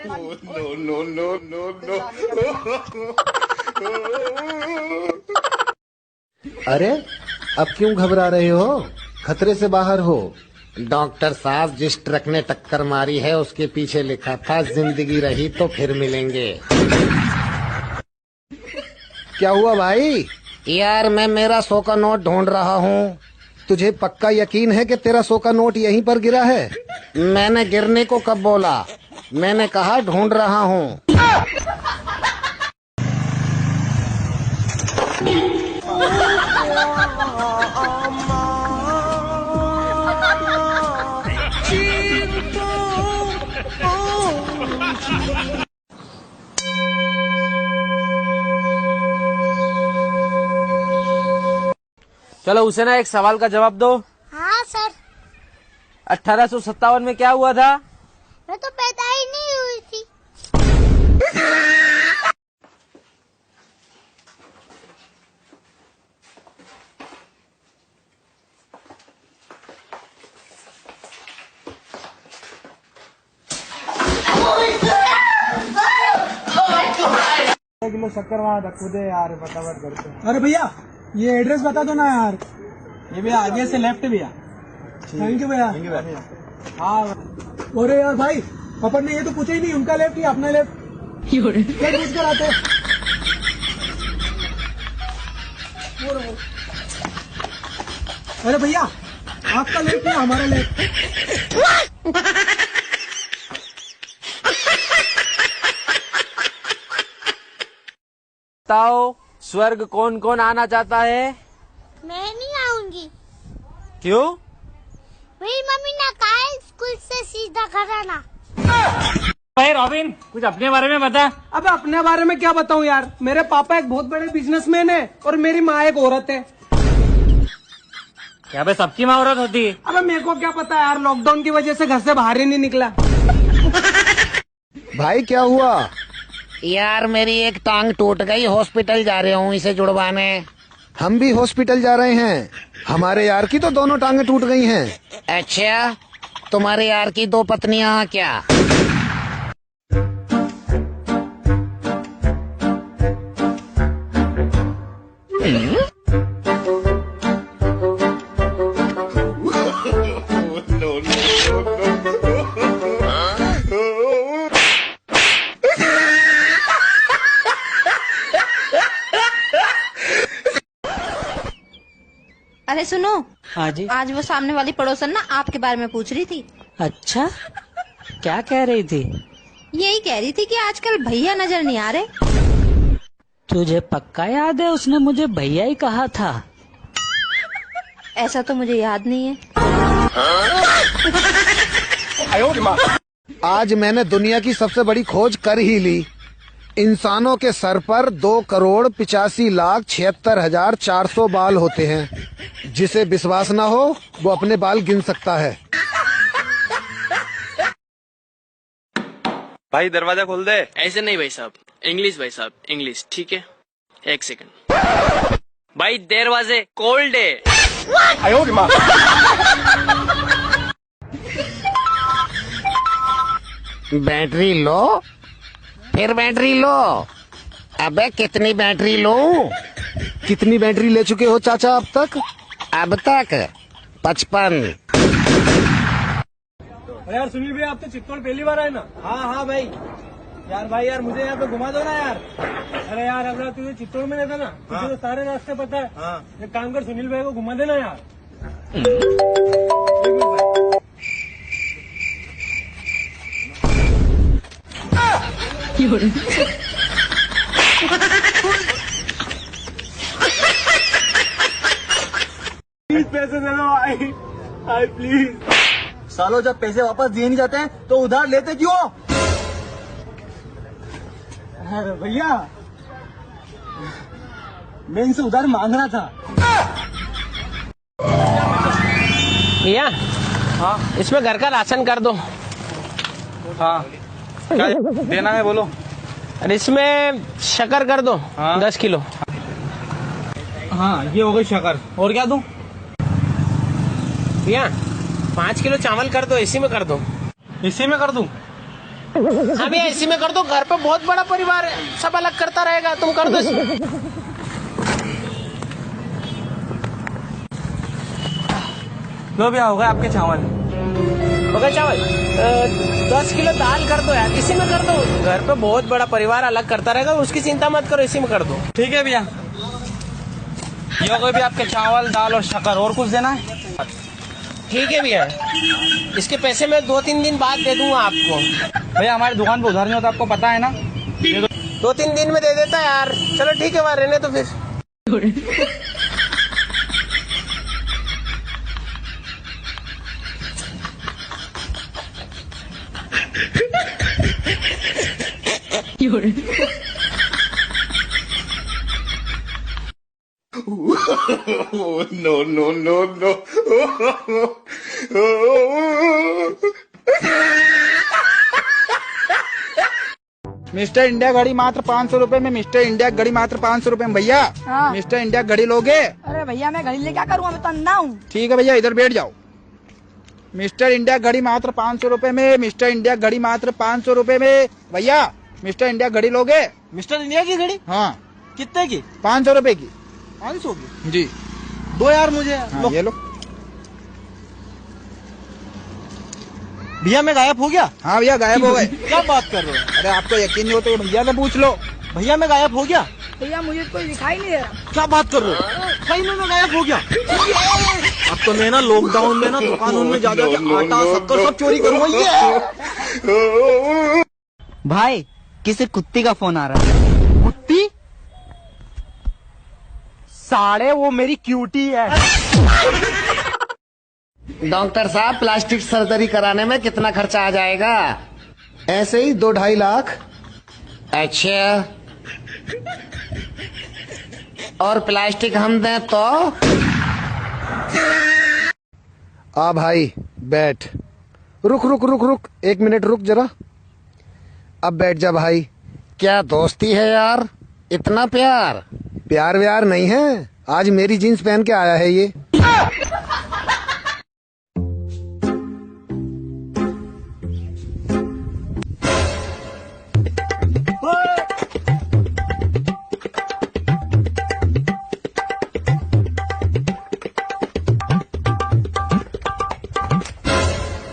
No no no no. अरे अब क्यों घबरा रहे हो? खतरे से बाहर हो। डॉक्टर साहब, जिस ट्रक ने टक्कर मारी है उसके पीछे लिखा था जिंदगी रही तो फिर मिलेंगे। क्या हुआ भाई? यार मैं मेरा 100 का नोट ढूंढ रहा हूँ। तुझे पक्का यकीन है कि तेरा 100 का नोट यहीं पर गिरा है? मैंने गिरने को कब बोला? मैंने कहा ढूंढ रहा हूँ। चलो उसे ना एक सवाल का जवाब दो। हाँ सर। 1857 में क्या हुआ था? मैं तो पैदा ही नहीं हुई थी। किलो शक्कर वहाँ रख दे यार, फटाफट करते। अरे भैया ये एड्रेस बता दो ना यार। ये भैया आगे से लेफ्ट भैया। थैंक यू भैया। हाँ अरे यार भाई, अपन ने ये तो पूछा ही नहीं, उनका लेफ्ट या अपना लेफ्ट क्या पूछ कर आते। अरे भैया आपका लेफ्ट या हमारा लेफ्ट? बताओ, स्वर्ग कौन कौन आना चाहता है? मैं नहीं आऊंगी। क्यों? मेरी मम्मी ने कहा है स्कूल से सीधा घर आना। भाई रॉबिन, कुछ अपने बारे में बता। अब अपने बारे में क्या बताऊं यार, मेरे पापा एक बहुत बड़े बिजनेसमैन है और मेरी माँ एक औरत है। क्या भाई, सबकी माँ औरत होती है? अबे मेरे को क्या पता यार, लॉकडाउन की वजह से घर से बाहर ही नहीं निकला। भाई क्या हुआ? यार मेरी एक टांग टूट गई, हॉस्पिटल जा रहा हूँ इसे जुड़वाने। हम भी हॉस्पिटल जा रहे हैं। हमारे यार की तो दोनों टांगे टूट गई हैं। अच्छा, तुम्हारे यार की 2 पत्नियां क्या? अरे सुनो। हाँ जी। आज वो सामने वाली पड़ोसन ना आपके बारे में पूछ रही थी। अच्छा, क्या कह रही थी? यही कह रही थी कि आजकल भैया नजर नहीं आ रहे। तुझे पक्का याद है उसने मुझे भैया ही कहा था? ऐसा तो मुझे याद नहीं है। आज मैंने दुनिया की सबसे बड़ी खोज कर ही ली। इंसानों के सर पर 2,85,76,400 बाल होते हैं। जिसे विश्वास ना हो वो अपने बाल गिन सकता है। भाई दरवाजा खोल दे। ऐसे नहीं भाई साहब, इंग्लिश भाई साहब, इंग्लिश। ठीक है, 1 सेकंड। भाई दरवाजे कोल्ड है। बैटरी लो, फिर बैटरी लो। अबे कितनी बैटरी लूं? कितनी बैटरी ले चुके हो चाचा अब तक? अब तक 55। यार सुनील भाई, आप तो चित्तौड़ पहली बार आए ना? हाँ भाई। यार भाई यार मुझे यहाँ पे घुमा दो ना यार। अरे यार अब तुझे चित्तौड़ में रहता ना, तुझे तो सारे रास्ते पता है। एक काम कर, सुनील भाई को घुमा देना यार। प्लीज पैसे दे दो भाई प्लीज। सालों जब पैसे वापस दिए नहीं जाते हैं तो उधार लेते क्यों? अरे भैया मैं इनसे उधार मांग रहा था। भैया, हाँ इसमें घर का राशन कर दो। हाँ क्या देना है बोलो। और इसमें शक्कर कर दो। हाँ? 10 किलो। हाँ ये हो गई शक्कर। और क्या दूं? भैया 5 किलो चावल कर दो, इसी में कर दो। इसी में कर दूं? हाँ भैया इसी में कर दो, घर पे बहुत बड़ा परिवार है, सब अलग करता रहेगा, तुम कर दो इसमें। लो भैया हो गए आपके चावल। हो गए चावल? 10 किलो दाल कर दो यार, इसी में कर दो, घर पे बहुत बड़ा परिवार अलग करता रहेगा, उसकी चिंता मत करो, इसी में कर दो। ठीक है भैया, ये हो गए भी आपके चावल दाल और शक्कर। और कुछ देना है? ठीक है भैया, इसके पैसे मैं 2-3 दिन बाद दे दूंगा आपको। भैया हमारी दुकान पे उधार नहीं होता, आपको पता है ना। 2-3 दिन में दे देता यार। चलो ठीक है, वहाँ रहने तो फिर। No, no, no, no. Mister India घड़ी मात्र 500 रुपए में। मिस्टर इंडिया घड़ी मात्र 500 रुपए में भैया। हाँ। मिस्टर इंडिया घड़ी लोगे? अरे भैया मैं घड़ी ले क्या करूँगा, मैं तो अंधा हूँ। ठीक है भैया, इधर बैठ जाओ। मिस्टर इंडिया घड़ी मात्र 500 रुपए में। मिस्टर इंडिया घड़ी मात्र 500 रुपए में भैया। मिस्टर इंडिया घड़ी लोगे? मिस्टर इंडिया की घड़ी? हाँ। कितने की? 500 रुपए की। 500 की? जी। दो यार मुझे। हाँ, ये लो। भैया मैं गायब हो गया? हाँ भैया गायब हो गए। क्या बात कर रहे हो? अरे आपको यकीन नहीं हो तो भैया से पूछ लो। भैया मैं गायब हो गया? भैया मुझे कोई दिखाई नहीं दे रहा। क्या बात कर रहे हो? सही में मैं गायब हो गया? अब तो मैं ना लॉकडाउन में ना दुकानों में जा जाके आटा शक्कर सब चोरी करूंगा। ये भाई किसी कुत्ती का फोन आ रहा है। कुत्ती? साढ़े वो मेरी क्यूटी है। डॉक्टर साहब प्लास्टिक सर्जरी कराने में कितना खर्चा आ जाएगा? ऐसे ही 2-2.5 लाख। अच्छा, और प्लास्टिक हम दें तो? आ भाई बैठ। रुक रुक रुक रुक 1 मिनट रुक जरा। अब बैठ जा भाई। क्या दोस्ती है यार, इतना प्यार? प्यार व्यार नहीं है, आज मेरी जीन्स पहन के आया है ये।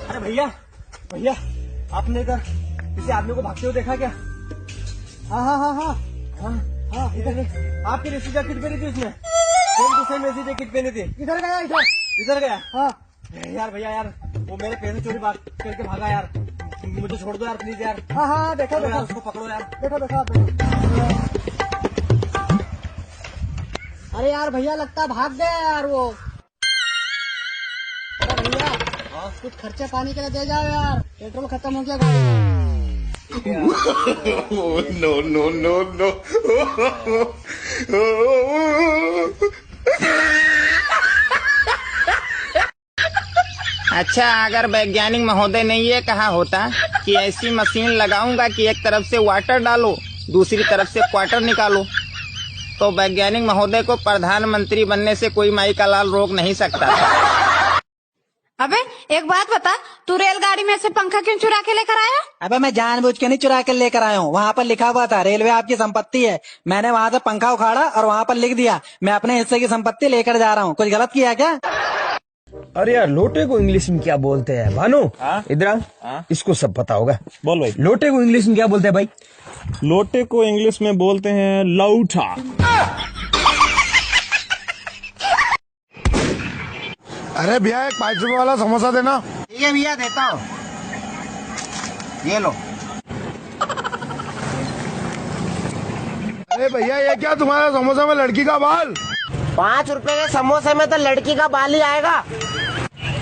अरे भैया भैया आपने इधर किसी आदमी को भागते हुए देखा क्या? हाँ हाँ हाँ हाँ हाँ हाँ इधर आपकी रेसी जैकेट पहनी थी उसने, सेम टू सेम ऐसी जैकेट पहनी थी। इधर गया? इधर गया? हाँ यार भैया यार वो मेरे पैसे चोरी बात करके भागा यार, मुझे छोड़ दो यार प्लीज यार। हाँ हाँ देखो देखो, उसको पकड़ो यार। देखो देखो अरे यार भैया लगता है भाग गया यार वो। अरे भैया कुछ खर्चा पानी के लिए दे जाओ यार, पेट्रोल खत्म हो गया गाड़ी। No, no, no, no. अच्छा, अगर वैज्ञानिक महोदय ने ये कहा होता कि ऐसी मशीन लगाऊंगा कि एक तरफ से वाटर डालो दूसरी तरफ से क्वार्टर निकालो, तो वैज्ञानिक महोदय को प्रधानमंत्री बनने से कोई माई का लाल रोक नहीं सकता। अबे एक बात बता, तू रेलगाड़ी में से पंखा क्यों चुरा के लेकर आया? अबे मैं जानबूझ के नहीं चुरा के लेकर आया हूँ, वहाँ पर लिखा हुआ था रेलवे आपकी संपत्ति है। मैंने वहाँ से पंखा उखाड़ा और वहाँ पर लिख दिया मैं अपने हिस्से की संपत्ति लेकर जा रहा हूँ। कुछ गलत किया क्या? अरे यार लोटे को इंग्लिश में क्या बोलते हैं भानु? इधर इसको सब पता होगा। बोल भाई। लोटे को इंग्लिश में क्या बोलते हैं भाई? लोटे को इंग्लिश में बोलते हैं लौटा। अरे भैया 5 रुपए वाला समोसा देना। ठीक है भैया देता हूँ, ये लो। अरे भैया ये क्या तुम्हारा समोसा में लड़की का बाल? 5 रुपए के समोसे में तो लड़की का बाल ही आएगा।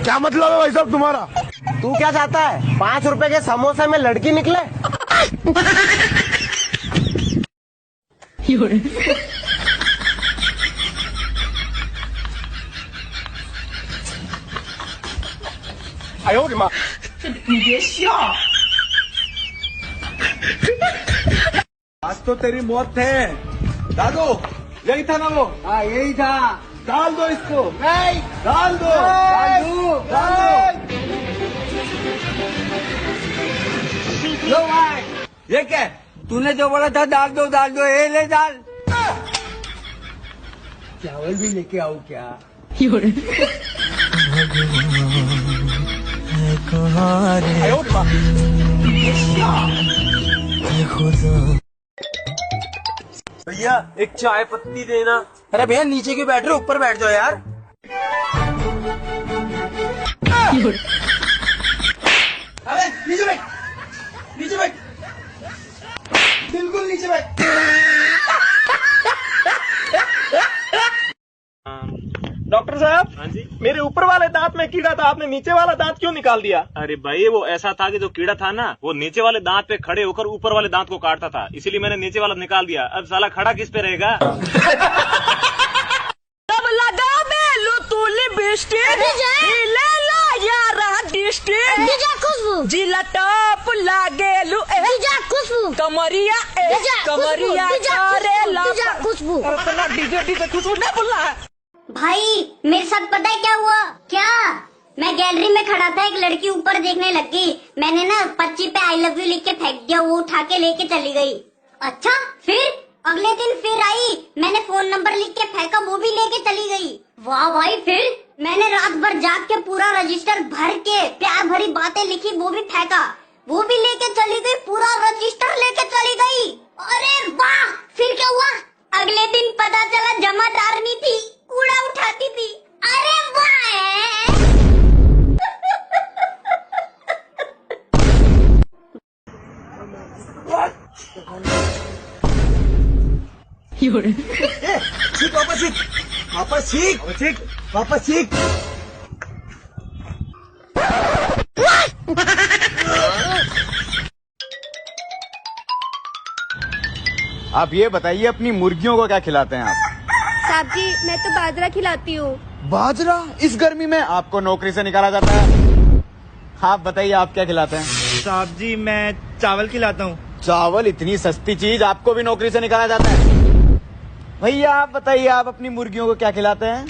क्या मतलब है भाई साहब तुम्हारा? तू क्या चाहता है, 5 रुपए के समोसे में लड़की निकले? आज तो तेरी मौत है दादू। यही था ना वो? हाँ यही था। डाल दो इसको। नहीं डाल दो, डाल दो, डाल दो। लो भाई, ये क्या? तूने जो बोला था दाल दो, ये ले दाल। चावल भी लेके आओ क्या? भैया एक चाय पत्ती देना। अरे भैया नीचे क्यों बैठ रहे हो, ऊपर बैठ जाओ यार। अरे नीचे बैठ, नीचे बैठ, बिल्कुल नीचे बैठ। डॉक्टर साहब, हाँ जी, मेरे ऊपर वाले दांत में कीड़ा था, आपने नीचे वाला दांत क्यों निकाल दिया? अरे भाई वो ऐसा था कि जो कीड़ा था ना वो नीचे वाले दांत पे खड़े होकर ऊपर वाले दांत को काटता था, इसीलिए मैंने नीचे वाला निकाल दिया। अब साला खड़ा किस पे रहेगा? तब लगा बेलू तूली बिस्टिक ले लो यारा डिस्ट्रिक्ट जिला टॉप लागेलू कमरिया कमरिया करेला खुशबू। अपना डीजे खुशबू नहीं बोलना है। भाई मेरे साथ पता है क्या हुआ? क्या? मैं गैलरी में खड़ा था, एक लड़की ऊपर देखने लग गई। मैंने ना पर्ची पे आई लव यू लिख के फेंक दिया, वो उठा के लेके चली गई। अच्छा, फिर अगले दिन फिर आई, मैंने फोन नंबर लिख के फेंका, वो भी लेके चली गई। वाह भाई, फिर मैंने रात भर जाग के पूरा रजिस्टर भर के प्यार भरी बातें लिखी, वो भी फेंका, वो भी लेके चली गई, पूरा रजिस्टर लेके चली गई। अरे वाह, फिर क्या हुआ? अगले दिन पता चला जमादारनी थी, कूड़ा उठाती थी। अरे वाह। वापस सीख। आप ये बताइए अपनी मुर्गियों को क्या खिलाते हैं आप? साहब जी मैं तो बाजरा खिलाती हूँ। बाजरा? इस गर्मी में आपको नौकरी से निकाला जाता है। आप बताइए आप क्या खिलाते हैं? साहब जी मैं चावल खिलाता हूँ। चावल? इतनी सस्ती चीज आपको भी नौकरी से निकाला जाता है? भैया आप बताइए आप अपनी मुर्गियों को क्या खिलाते हैं?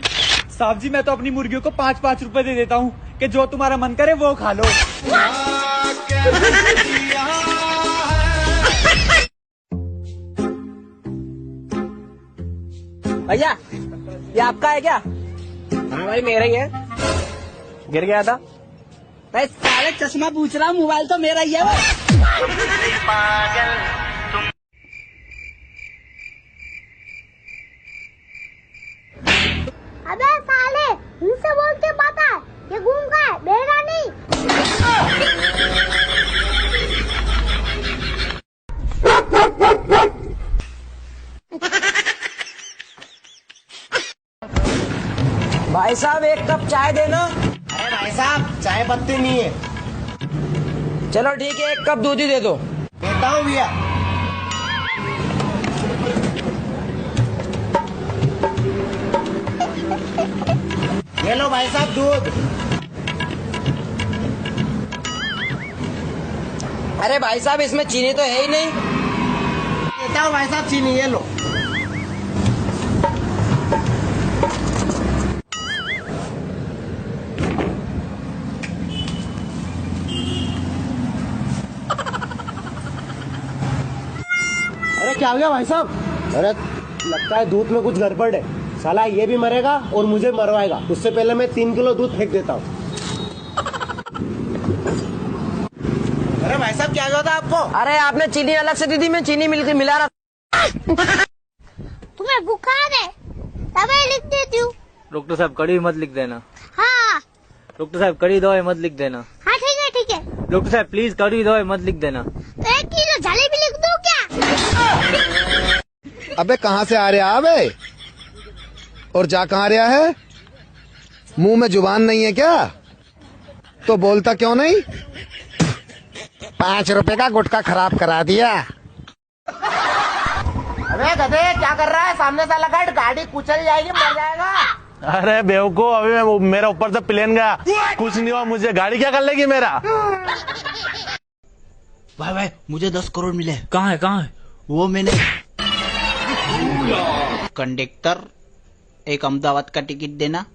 साहब जी मैं तो अपनी मुर्गियों को 5-5 रुपए दे देता हूँ कि जो तुम्हारा मन करे वो खा लो। भैया ये आपका है क्या? हाँ भाई मेरा ही है। गिर गया था। भाई सारे चश्मा पूछ रहा हूँ, मोबाइल तो मेरा ही है। अबे साले, इनसे बोल के बता, ये घूम का है, मेरा नहीं। भाई साहब एक कप चाय देना। अरे भाई साहब चाय पत्ती नहीं है। चलो ठीक है, एक कप दूध ही दे दो। देता हूँ भैया। ये लो भाई साहब दूध। अरे भाई साहब इसमें चीनी तो है ही नहीं। देता हूँ भाई साहब चीनी, ये लो। अरे क्या हो गया भाई साहब? अरे लगता है दूध में कुछ गड़बड़ है। साला ये भी मरेगा और मुझे मरवाएगा। उससे पहले मैं 3 किलो दूध फेंक देता हूँ। अरे भाई साहब क्या हुआ था आपको? अरे आपने चीनी अलग से दी थी, मैं चीनी मिला रहा। तुम्हें बुखार है? दवाई लिख देती हूँ। डॉक्टर साहब कड़ी मत लिख देना। हाँ डॉक्टर साहब कड़ी दवाई मत लिख देना। हाँ ठीक है। डॉक्टर साहब प्लीज कड़ी दवाई मत लिख देना। तो 1 किलो जलेबी लिख दूँ क्या? अबे कहाँ से आ रहा है अबे? और जा कहाँ रहा है? मुंह में जुबान नहीं है क्या? तो बोलता क्यों नहीं? 5 रुपए का गुटखा खराब करा दिया। अरे गधे क्या कर रहा है? सामने से लगा, गाड़ी कुचल जाएगी, मर जाएगा। अरे बेवकूफ, अभी मेरा ऊपर से प्लेन गया, कुछ नहीं हुआ मुझे, गाड़ी क्या कर लेगी मेरा? भाई मुझे 10 करोड़ मिले। कहाँ है? वो मैंने कंडक्टर एक अहमदाबाद का टिकट देना।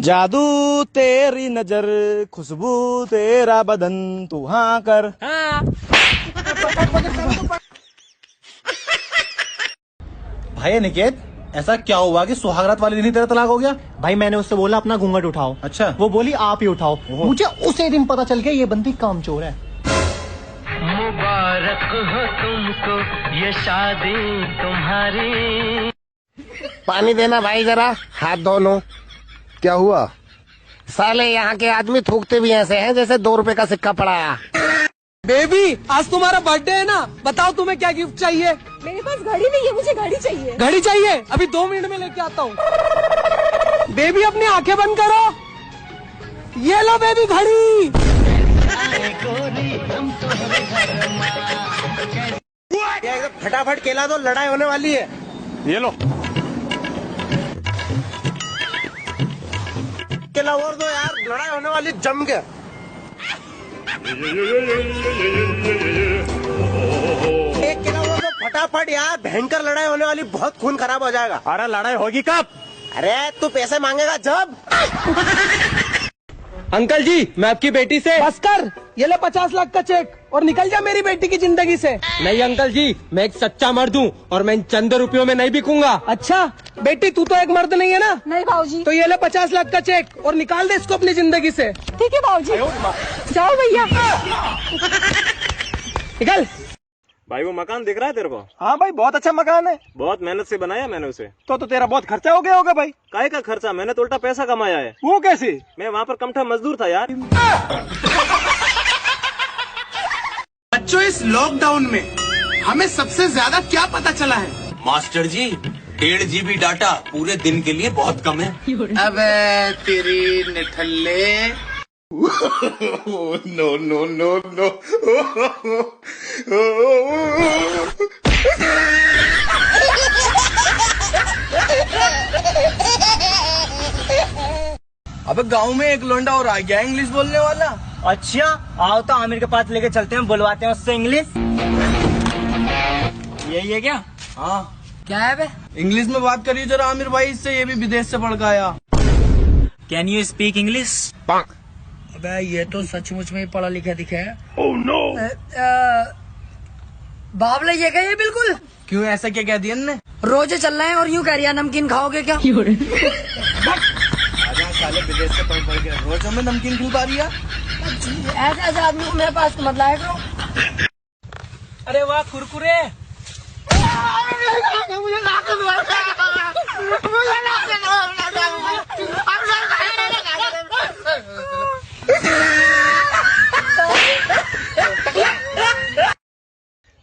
जादू तेरी नजर, खुशबू तेरा बदन, तू हाँ कर। भाई निकेत, ऐसा क्या हुआ कि सुहागरात वाले दिन ही तेरा तलाक हो गया? भाई मैंने उससे बोला अपना घूंघट उठाओ। अच्छा। वो बोली आप ही उठाओ। मुझे उसी दिन पता चल गया ये बंदी कामचोर है। मुबारक हो तुमको ये शादी तुम्हारी। पानी देना भाई जरा, हाथ धो लो। क्या हुआ? साले यहाँ के आदमी थूकते भी ऐसे हैं जैसे 2 रुपए का सिक्का पड़ा है। बेबी आज तुम्हारा बर्थडे है ना, बताओ तुम्हें क्या गिफ्ट चाहिए? मेरे पास घड़ी नहीं है, मुझे घड़ी चाहिए। घड़ी चाहिए? अभी 2 मिनट में लेके आता हूँ। बेबी अपनी आंखें बंद करो। ये लो बेबी घड़ी। फटाफट केला दो, लड़ाई होने वाली है। ये लो। केला और दो यार, लड़ाई होने वाली जम के। एक केला और दो फटाफट यार, भयंकर लड़ाई होने वाली, बहुत खून खराब हो जाएगा। अरे लड़ाई होगी कब? अरे तू पैसे मांगेगा जब। अंकल जी मैं आपकी बेटी से। बस कर, ये ले 50 लाख का चेक और निकल जा मेरी बेटी की जिंदगी से। नहीं अंकल जी, मैं एक सच्चा मर्द हूँ और मैं इन चंद रुपयों में नहीं बिकूंगा। अच्छा बेटी, तू तो एक मर्द नहीं है ना? नहीं भाऊजी। तो ये ले 50 लाख का चेक और निकाल दे इसको अपनी जिंदगी से। ठीक है भाऊजी। जाओ भैया। निकल। भाई वो मकान दिख रहा है तेरे को? हाँ भाई बहुत अच्छा मकान है। बहुत मेहनत से बनाया मैंने उसे। तो तेरा बहुत खर्चा हो गया होगा भाई। काहे का खर्चा, मैंने तो उल्टा पैसा कमाया है। वो कैसे? मैं वहाँ पर कमठा मजदूर था यार। बच्चों इस लॉकडाउन में हमें सबसे ज्यादा क्या पता चला है? मास्टर जी 1.5 GB डाटा पूरे दिन के लिए बहुत कम है। अबे तेरी निठल्ले। No no no no. अबे गांव में एक लोंडा और आ गया इंग्लिश बोलने वाला। अच्छा आओ तो आमिर के पास लेके चलते हैं, बुलवाते हैं उससे इंग्लिश। यही है क्या? हाँ। क्या है बे? इंग्लिश में बात करिए जरा आमिर भाई इससे, ये भी विदेश से पढ़ के आया। Can you speak English? अबे ये तो सचमुच में पढ़ा लिखा दिखा है। Oh no. बाबला ये क्या? ये बिल्कुल। क्यों ऐसा क्या कह दिया ने? रोज चल रहे हैं और यूँ कह रही है नमकीन खाओगे क्या? साले विदेश से पढ़ के रोज में नमकीन खिलवा रही है। ऐसे आदमी को मेरे पास मत लाया करो। अरे वाह कुरकुरे।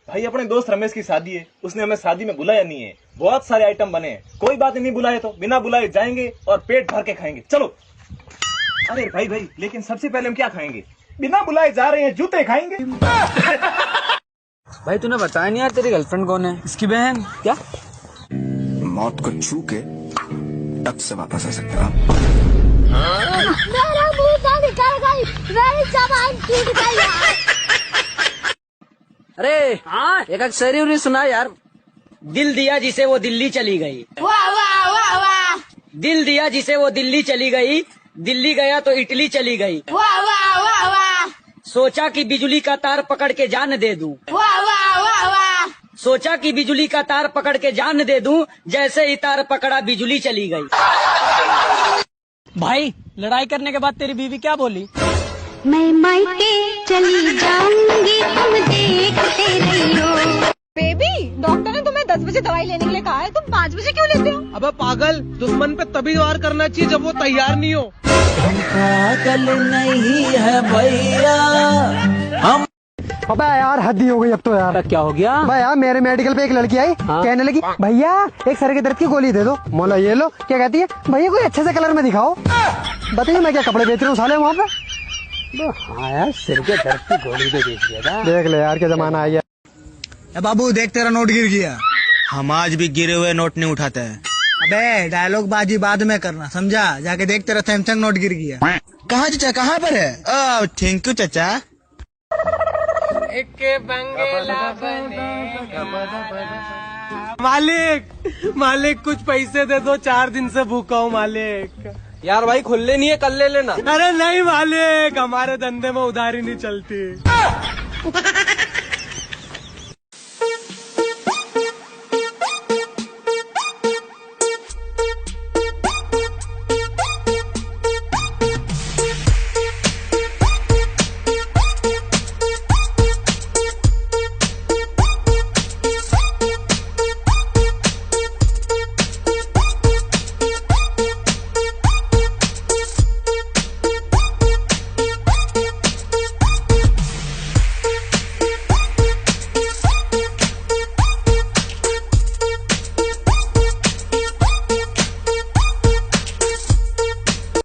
भाई अपने दोस्त रमेश की शादी है, उसने हमें शादी में बुलाया नहीं है। बहुत सारे आइटम बने हैं, कोई बात नहीं, बुलाए तो बिना बुलाए जाएंगे और पेट भर के खाएंगे। चलो। अरे भाई भाई, लेकिन सबसे पहले हम क्या खाएंगे? बिना बुलाए जा रहे हैं, जूते खाएंगे। भाई तूने बताया नहीं यार तेरी गर्लफ्रेंड कौन है? इसकी बहन। क्या? मौत को छू के टक से वापस आ सकते हो। मेरा मुंह से निकल गई, मेरी जबान टूट गई यार। अरे हाँ एक शेरी उन्हें सुना यार। दिल दिया जिसे वो दिल्ली चली गई। वाह वाह वाह वाह। दिल दिया जिसे वो दिल्ली चली गई, दिल्ली गया तो इटली चली गई। वाह वाह वाह वाह। सोचा कि बिजली का तार पकड़ के जान दे दूं। वाह वाह वाह वाह। सोचा कि बिजली का तार पकड़ के जान दे दूं, जैसे ही तार पकड़ा बिजली चली गई। भाई लड़ाई करने के बाद तेरी बीवी क्या बोली? मैं मायके चली जाऊंगी, तुम देखते रहियो। बेबी डॉक्टर ने तुम्हें 10 बजे दवाई लेने के लिए कहा है, तुम 5 बजे क्यों लेते हो? अबे पागल, दुश्मन पे तभी वार करना चाहिए जब वो तैयार नहीं हो। पागल नहीं है भैया हम। अबे यार हद ही हो गई अब तो यार। क्या हो गया? भाई यार मेरे मेडिकल पे एक लड़की आई, कहने लगी भैया एक सर के दर्द की गोली दे दो। मोला ये लो। क्या कहती है? भैया कोई अच्छे से कलर में दिखाओ। बताइए मैं क्या कपड़े बेच रहा हूँ साले वहाँ पे? हाँ यार सिर के दर्द की गोली तो बेच दिया। देख ले यार क्या जमाना आ गया। बाबू देख तेरा नोट गिर गया। हम आज भी गिरे हुए नोट नहीं उठाते हैं। अबे डायलॉग बाजी बाद में करना, समझा? जाके देख तेरा सैमसंग नोट गिर गया। कहाँ चाचा, कहाँ पर है? थैंक यू चाचा। एक बंगला बनेगा। मालिक मालिक कुछ पैसे दे दो, 4 दिन से भूखा हूँ मालिक। यार भाई खुले नहीं है, कल ले लेना। अरे नहीं मालिक, हमारे धंधे में उधारी नहीं चलती।